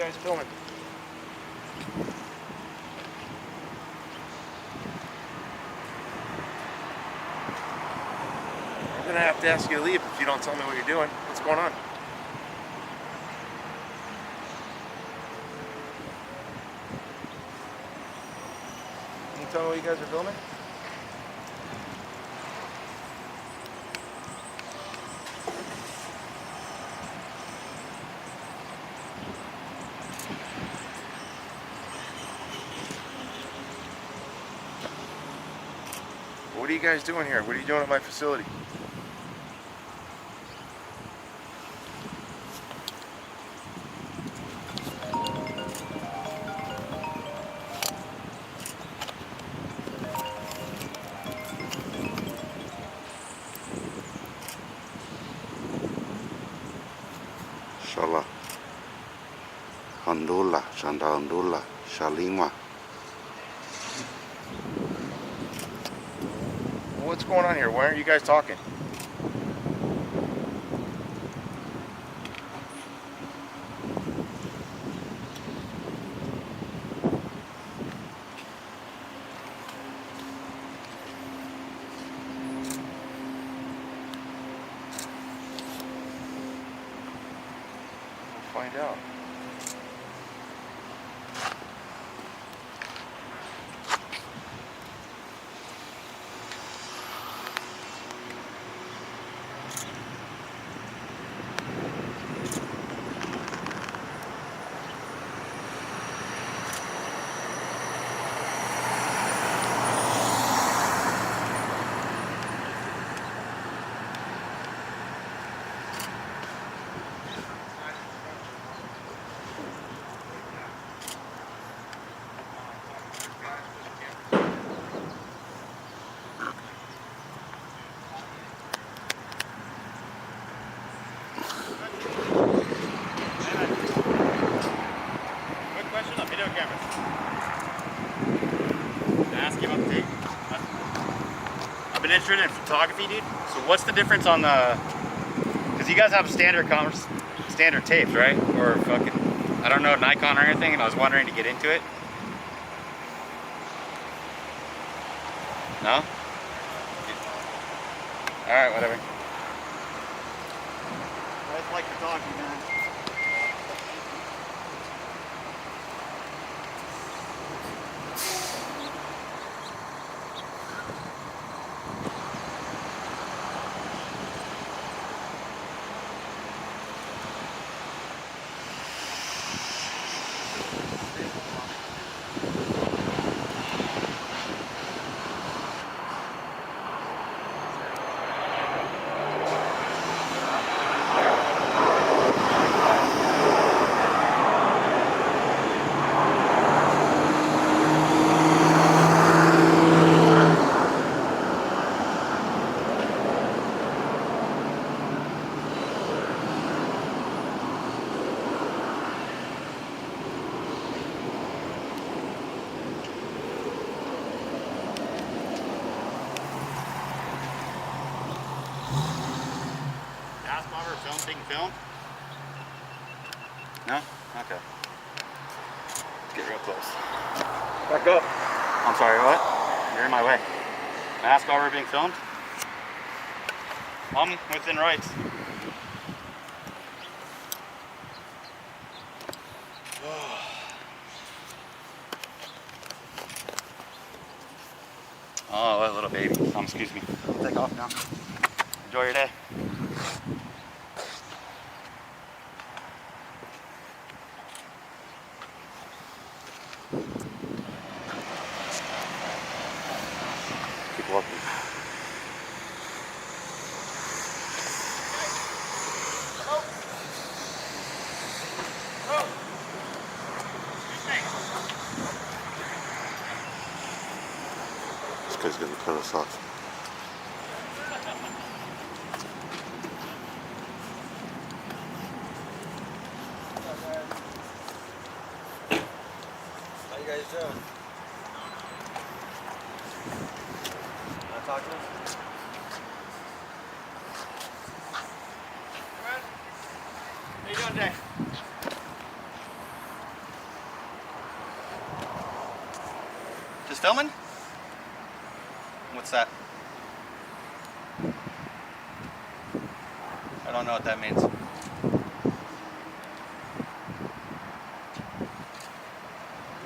guys filming? I'm gonna have to ask you to leave if you don't tell me what you're doing. What's going on? Can you tell me what you guys are filming? What are you guys doing here? What are you doing at my facility? Salah. Alhamdulillah, Alhamdulillah, Shalima. What's going on here? Why aren't you guys talking? We'll find out. I've been interested in photography, dude. So what's the difference on the? Because you guys have standard tapes, right? Or fucking, I don't know, Nikon or anything, and I was wondering to get into it. No? All right, whatever. I just like photography, man. Being filmed? No? Okay. Let's get real close. Back up. I'm sorry, what? You're in my way. Mask while we're being filmed? I'm within rights. Oh, what a little baby. Excuse me. I'll take off now. Enjoy your day. Keep walking. This guy's gonna cut us off. How you guys doing? Want to talk to us? How you doing, Jay? filming? What's that? I don't know what that means. You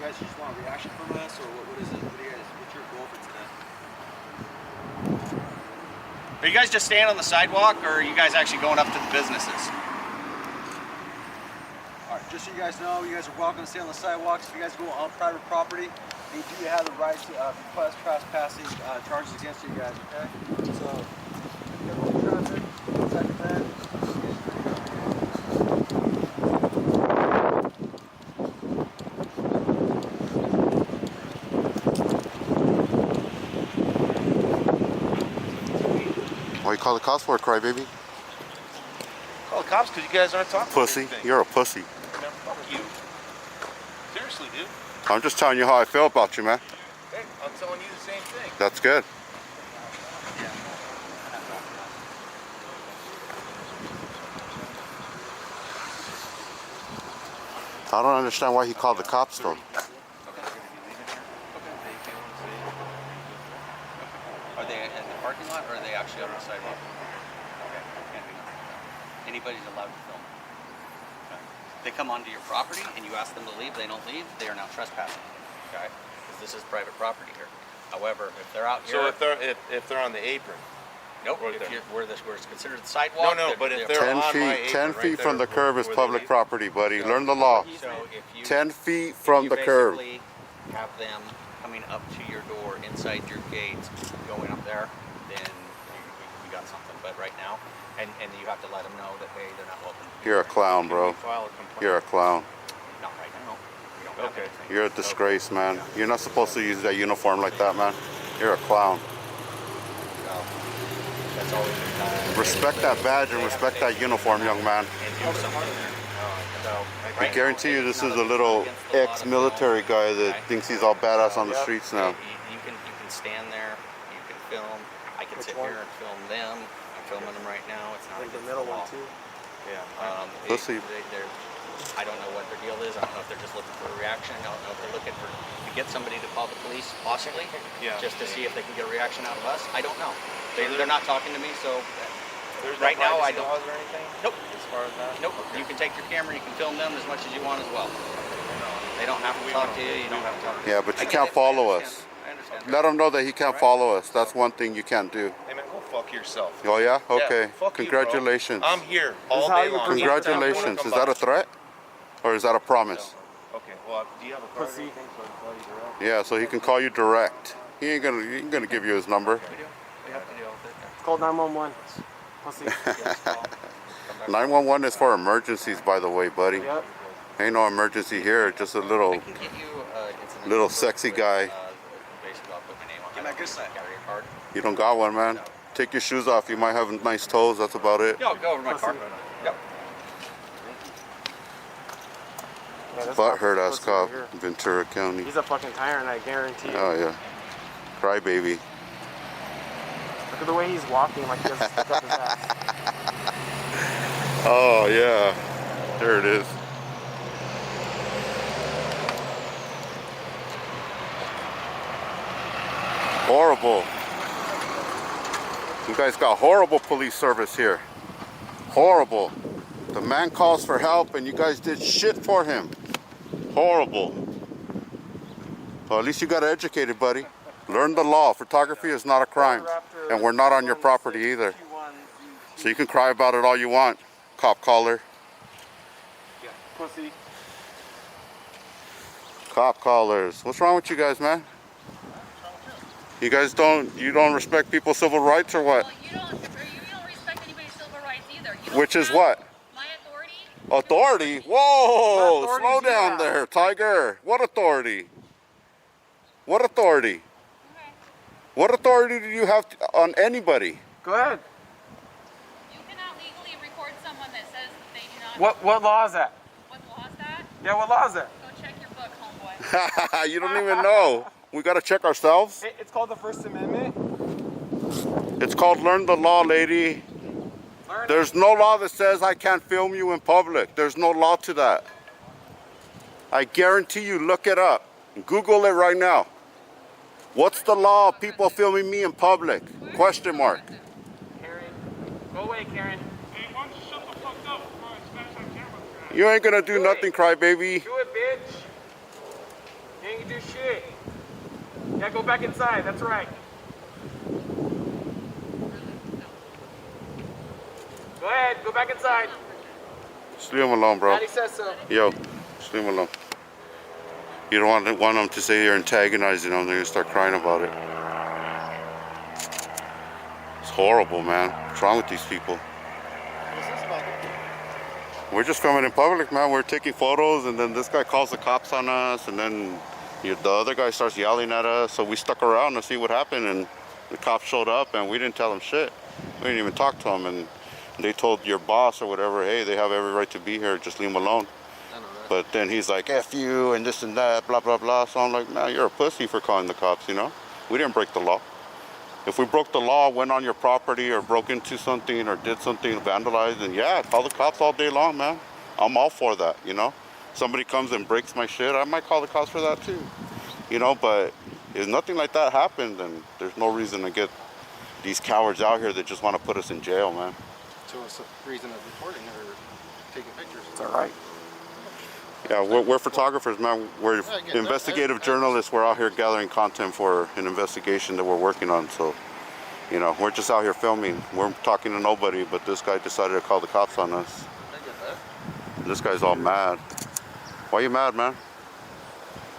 guys just want a reaction from us, or what is it? What's your goal for today? Are you guys just staying on the sidewalk, or are you guys actually going up to the businesses? Alright, just so you guys know, you guys are welcome to stay on the sidewalks. If you guys go on private property, you do have the right to request trespassing charges against you guys, okay? So, you guys want traffic, second that. Why you call the cops for, crybaby? Call the cops because you guys aren't talking. Pussy. Anything. You're a pussy. Man, fuck you. Seriously, dude. I'm just telling you how I feel about you, man. Hey, I'm telling you the same thing. That's good. I don't understand why he called the cops, though. Are they in the parking lot, or are they actually on the sidewalk? Okay, can't do nothing. Anybody's allowed to film. Okay. They come onto your property and you ask them to leave, they don't leave, they are now trespassing. Okay? Because this is private property here. However, if they're out here... So if they're on the apron. Nope, if you're, where it's considered the sidewalk... No, but if they're 10 on my feet, apron, 10 feet right from there, the curb is where they public leave. property, buddy. Learn the law. So if you... 10 feet if from you the curb. basically have them coming up to your door, inside your gates, going up there, then we got something. But right now, and you have to let them know that, hey, they're not welcome. You're a clown, bro. File a complaint. You're a clown. Not right now. We don't have Okay. anything. You're a disgrace, man. You're not supposed to use that uniform like that, man. You're a clown. So, that's all we can Respect that badge and respect that uniform, young man. and do something there. So, I right guarantee now, you this it's is not a little against the law to ex-military film, guy that okay? thinks he's all badass on the So, streets now. You can stand there, you can film. I can sit here and film them. I'm filming them right now. It's not Like the against middle law. one too. Yeah. Pussy. I don't know what their deal is. I don't know if they're just looking for a reaction. I don't know if they're looking to get somebody to call the police, possibly, Yeah. just to see if they can get a reaction out of us. I don't know. They're not talking to me, so There's right no now I privacy don't. laws or anything? Nope. As far as that? Nope. Okay. You can take your camera. You can film them as much as you want as well. They don't have to talk to you. You don't have to talk to Yeah, but I you get can't it. follow I us. understand. I understand. Let him know that he can't follow us. That's one thing you can't do. Hey man, go fuck yourself. Oh yeah? Okay. Yeah, fuck you, bro. Congratulations. I'm here all how day you long. present Congratulations. Is that a threat? Or is that a promise? Okay, well, do you have a card or Pussy. anything so I can call you direct? Yeah, so he can call you direct. He ain't gonna give you his number. We do. We have to deal with it. It's called 911. Pussy. Yes, call. 911 is for emergencies, by the way, buddy. Yep. Ain't no emergency here. Just a I little. can get you incident Little number sexy with, guy. Basically, I'll put my name on. Give me a good side. Carry a card. You don't got one, man. Take your shoes off. You might have nice toes. That's about it. Yeah, I'll go over my Pussy. card. Yep. Yeah, this Butt fucking hurt ass pussy cop, right here. Ventura County. He's a fucking tyrant, I guarantee you. Oh yeah. Crybaby. Look at the way he's walking, like he doesn't stick up his ass. Oh yeah. There it is. Horrible. You guys got horrible police service here. Horrible. The man calls for help and you guys did shit for him. Horrible. Well, at least you got educated, buddy. Learn the law. Photography is not a crime. And we're not on your property either. So you can cry about it all you want, cop caller. Yeah. Pussy. Cop callers. What's wrong with you guys, man? You guys don't respect people's civil rights or what? Well, you don't respect anybody's civil rights either. You don't Which is have what? My authority. Authority? Whoa! What authority Slow do you down have? there, Tiger. What authority? What authority? Okay. What authority do you have on anybody? Go ahead. You cannot legally record someone that says that they do not. What law is that? What law is that? Yeah, what law is that? Go check your book, homeboy. You don't even know. We gotta check ourselves. It's called the First Amendment. It's called learn the law, lady. Learn it. There's no law that says I can't film you in public. There's no law to that. I guarantee you, look it up. Google it right now. What's the law of people filming me in public? Question mark. Karen. Go away, Karen. Hey, why don't you shut the fuck up before I smash that camera? You ain't gonna do nothing, crybaby. Do it, bitch. You ain't gonna do shit. Yeah, go back inside. That's right. Go ahead. Go back inside. Just leave him alone, bro. Daddy says so. Yo, just leave him alone. You don't want them to say you're antagonizing them. They're gonna start crying about it. It's horrible, man. What's wrong with these people? We're just filming in public, man. We're taking photos, and then this guy calls the cops on us, and then the other guy starts yelling at us. So we stuck around to see what happened, and the cops showed up, and we didn't tell them shit. We didn't even talk to them, and they told your boss or whatever, hey, they have every right to be here. Just leave them alone. But then he's like, F you, and this and that, blah, blah, blah. So I'm like, man, you're a pussy for calling the cops, you know? We didn't break the law. If we broke the law, went on your property or broke into something or did something, vandalized, then yeah, call the cops all day long, man. I'm all for that, you know? Somebody comes and breaks my shit, I might call the cops for that too. You know, but if nothing like that happened, then there's no reason to get these cowards out here that just want to put us in jail, man. So it's a reason of recording or taking pictures. It's all right. Yeah, we're photographers, man. We're investigative journalists. We're out here gathering content for an investigation that we're working on. So, you know, we're just out here filming. We're talking to nobody, but this guy decided to call the cops on us. I get that. This guy's all mad. Why you mad, man?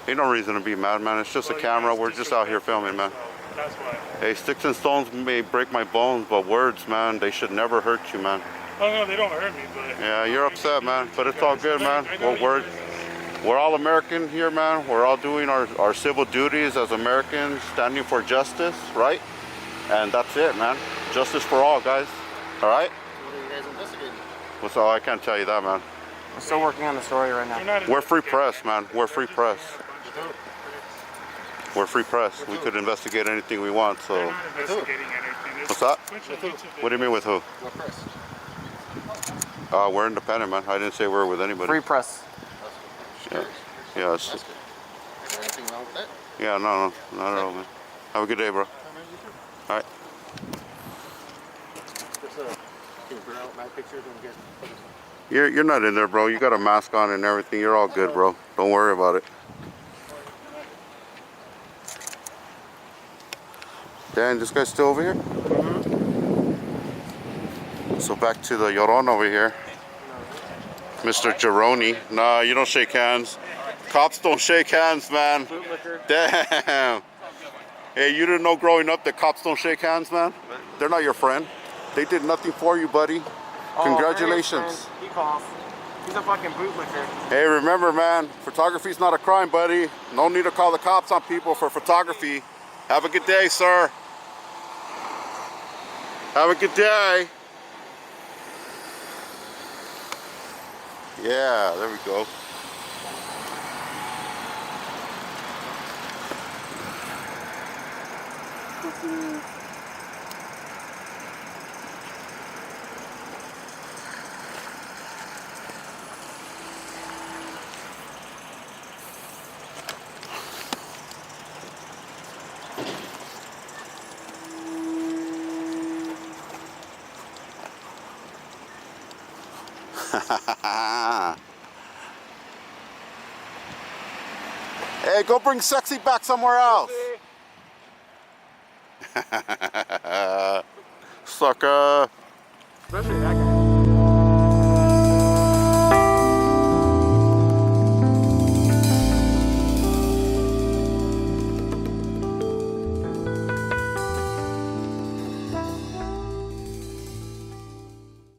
Ain't no reason to be mad, man. It's just a camera. We're just out here filming, man. That's why. Hey, sticks and stones may break my bones, but words, man, they should never hurt you, man. Oh no, they don't hurt me, but Yeah, you're upset, man, but it's all good, man. We're all American here, man. We're all doing our civil duties as Americans, standing for justice, right? And that's it, man. Justice for all, guys. All right? What are you guys investigating? What's all? I can't tell you that, man. We're still working on the story right now. We're free press, man. We're free press. We're free press. We could investigate anything we want, so. I'm not investigating anything. What's that? What What do you mean with who? What press? We're independent, man. I didn't say we're with anybody. Free press. Yeah, yeah, That's good. Is there anything wrong with that? yeah, no, not at all, man. Have a good day, bro. All right. Just, can you print out my pictures and get photos? You're not in there, bro. You got a mask on and everything. You're all good, bro. Don't worry about it. Dan, this guy's still over here? So back to the Llorón over here. Mr. Geroni. Nah, you don't shake hands. Cops don't shake hands, man. Damn. Hey, you didn't know growing up that cops don't shake hands, man? They're not your friend. They did nothing for you, buddy. Congratulations. He calls. He's a fucking bootlicker. Hey, remember, man, photography's not a crime, buddy. No need to call the cops on people for photography. Have a good day, sir. Have a good day. Yeah, there we go. Hey, go bring sexy back somewhere else. Especially Sucker. that